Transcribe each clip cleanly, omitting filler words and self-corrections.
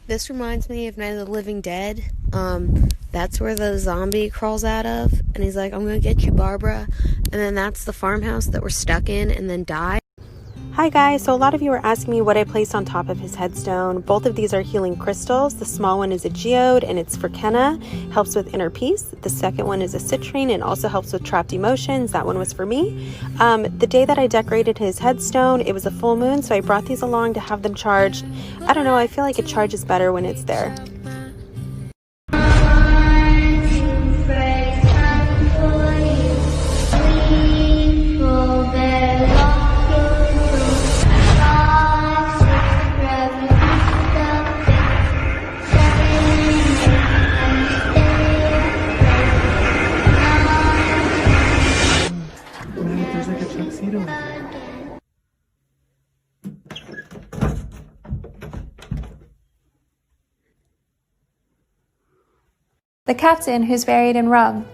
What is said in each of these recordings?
This reminds me of Night of the Living Dead. That's where the zombie crawls out of, and he's like, I'm gonna get you, Barbara. And then that's the farmhouse that we're stuck in and then die. Hi guys, so a lot of you were asking me what I placed on top of his headstone. Both of these are healing crystals. The small one is a geode and it's for Kenna, helps with inner peace. The second one is a citrine and also helps with trapped emotions. That one was for me. The day that I decorated his headstone, it was a full moon, so I brought these along to have them charged. I don't know, I feel like it charges better when it's there. There's like a tuxedo in there. The captain who's buried in Rum.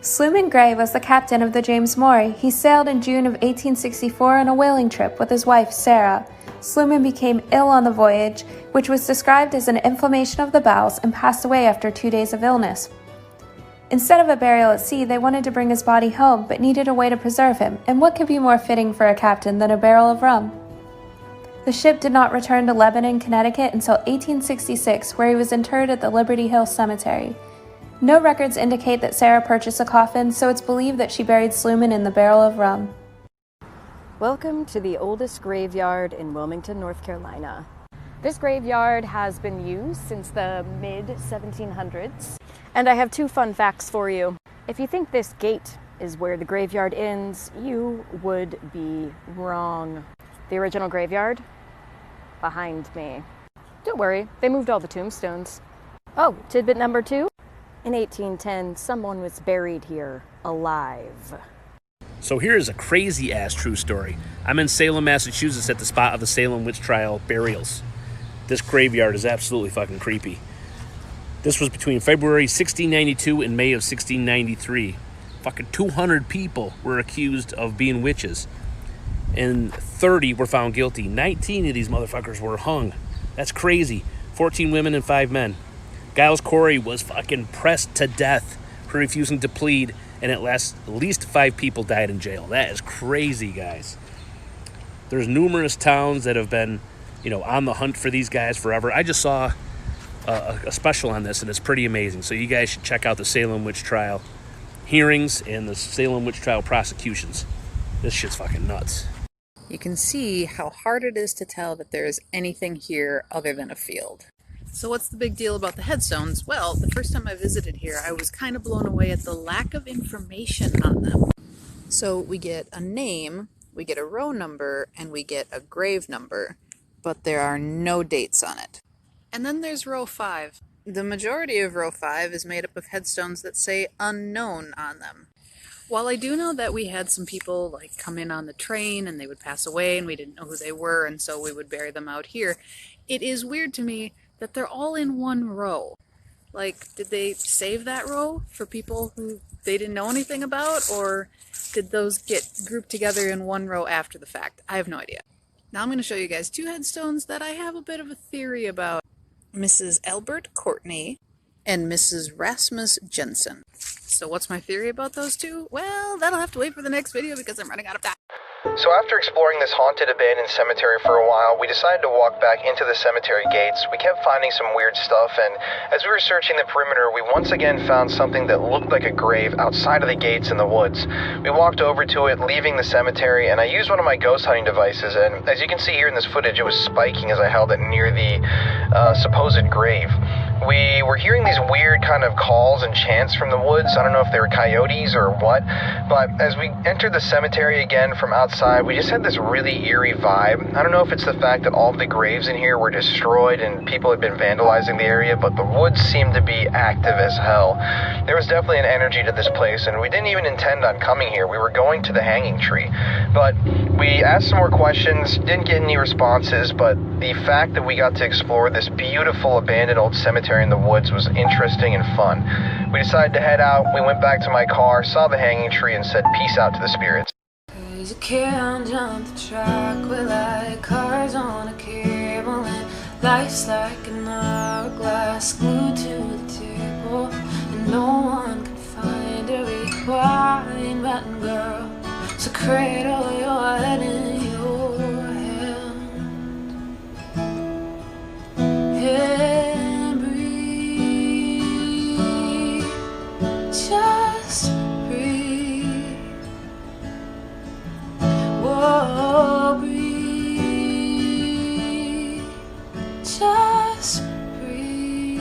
Sluman Gray was the captain of the James Maury. He sailed in June of 1864 on a whaling trip with his wife, Sarah. Sluman became ill on the voyage, which was described as an inflammation of the bowels, and passed away after 2 days of illness. Instead of a burial at sea, they wanted to bring his body home, but needed a way to preserve him, and what could be more fitting for a captain than a barrel of rum? The ship did not return to Lebanon, Connecticut until 1866, where he was interred at the Liberty Hill Cemetery. No records indicate that Sarah purchased a coffin, so it's believed that she buried Sluman in the barrel of rum. Welcome to the oldest graveyard in Wilmington, North Carolina. This graveyard has been used since the mid-1700s. And I have two fun facts for you. If you think this gate is where the graveyard ends, you would be wrong. The original graveyard? Behind me. Don't worry, they moved all the tombstones. Oh, tidbit number 2. In 1810, someone was buried here, alive. So here's a crazy-ass true story. I'm in Salem, Massachusetts at the spot of the Salem witch trial burials. This graveyard is absolutely fucking creepy. This was between February 1692 and May of 1693. Fucking 200 people were accused of being witches. And 30 were found guilty. 19 of these motherfuckers were hung. That's crazy. 14 women and 5 men. Giles Corey was fucking pressed to death for refusing to plead, and at least 5 people died in jail. That is crazy, guys. There's numerous towns that have been, on the hunt for these guys forever. I just saw a special on this, and it's pretty amazing. So you guys should check out the Salem witch trial hearings and the Salem witch trial prosecutions. This shit's fucking nuts. You can see how hard it is to tell that there is anything here other than a field. So what's the big deal about the headstones? Well, the first time I visited here, I was kind of blown away at the lack of information on them. So we get a name, we get a row number, and we get a grave number, but there are no dates on it. And then there's row 5. The majority of row 5 is made up of headstones that say unknown on them. While I do know that we had some people come in on the train and they would pass away and we didn't know who they were, and so we would bury them out here, it is weird to me that they're all in one row. Did they save that row for people who they didn't know anything about, or did those get grouped together in one row after the fact? I have no idea. Now I'm going to show you guys 2 headstones that I have a bit of a theory about. Mrs. Albert Courtney and Mrs. Rasmus Jensen. So what's my theory about those 2? Well, that'll have to wait for the next video because I'm running out of time. So after exploring this haunted abandoned cemetery for a while, we decided to walk back into the cemetery gates. We kept finding some weird stuff, and as we were searching the perimeter, we once again found something that looked like a grave outside of the gates in the woods. We walked over to it, leaving the cemetery, and I used one of my ghost hunting devices, and as you can see here in this footage, it was spiking as I held it near the supposed grave. We were hearing these weird kind of calls and chants from the woods. I don't know if they were coyotes or what, but as we entered the cemetery again from outside, we just had this really eerie vibe. I don't know if it's the fact that all of the graves in here were destroyed and people had been vandalizing the area, but the woods seemed to be active as hell. There was definitely an energy to this place, and we didn't even intend on coming here. We were going to the hanging tree, but we asked some more questions, didn't get any responses, but the fact that we got to explore this beautiful abandoned old cemetery in the woods was interesting and fun. We decided to head out. We went back to my car, saw the hanging tree, and said peace out to the spirits. You can't jump the track, we're like cars on a cable, and life's like an hourglass glued to the table, and no one can find a rewind girl. So cradle your head in your hand and breathe, just breathe. Whoa, breathe, just breathe.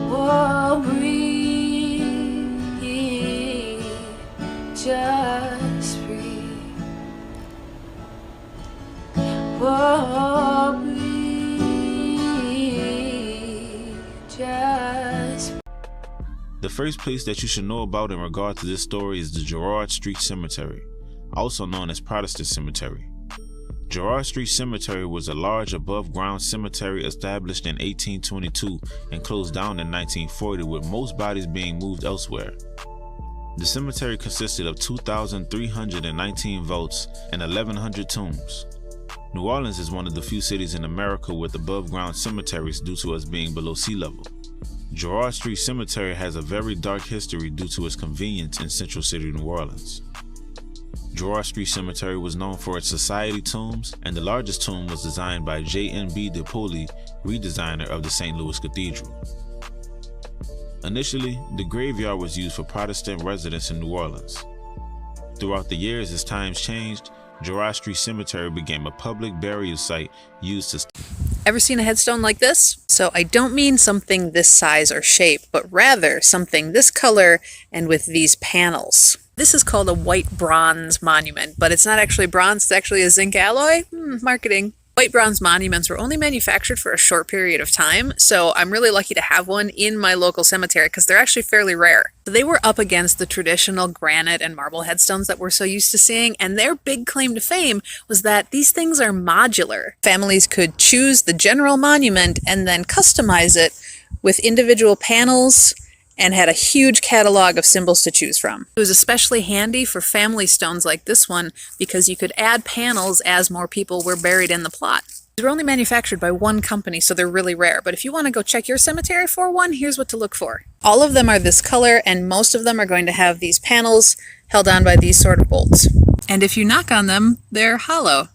Whoa, breathe, just breathe. Whoa, breathe, just. The first place that you should know about in regard to this story is the Gerard Street Cemetery, also known as Protestant Cemetery. Gerard Street Cemetery was a large above-ground cemetery established in 1822 and closed down in 1940, with most bodies being moved elsewhere. The cemetery consisted of 2,319 vaults and 1,100 tombs. New Orleans is one of the few cities in America with above-ground cemeteries due to us being below sea level. Gerard Street Cemetery has a very dark history due to its convenience in Central City, New Orleans. Gerard Street Cemetery was known for its society tombs, and the largest tomb was designed by J.N.B. DePoley, redesigner of the St. Louis Cathedral. Initially, the graveyard was used for Protestant residents in New Orleans. Throughout the years, as times changed, Gerard Street Cemetery became a public burial site used to... Ever seen a headstone like this? So I don't mean something this size or shape, but rather something this color and with these panels. This is called a white bronze monument, but it's not actually bronze, it's actually a zinc alloy. Marketing. White bronze monuments were only manufactured for a short period of time, so I'm really lucky to have one in my local cemetery because they're actually fairly rare. They were up against the traditional granite and marble headstones that we're so used to seeing, and their big claim to fame was that these things are modular. Families could choose the general monument and then customize it with individual panels and had a huge catalog of symbols to choose from. It was especially handy for family stones like this one because you could add panels as more people were buried in the plot. These were only manufactured by one company, so they're really rare, but if you want to go check your cemetery for one, here's what to look for. All of them are this color, and most of them are going to have these panels held on by these sort of bolts. And if you knock on them, they're hollow.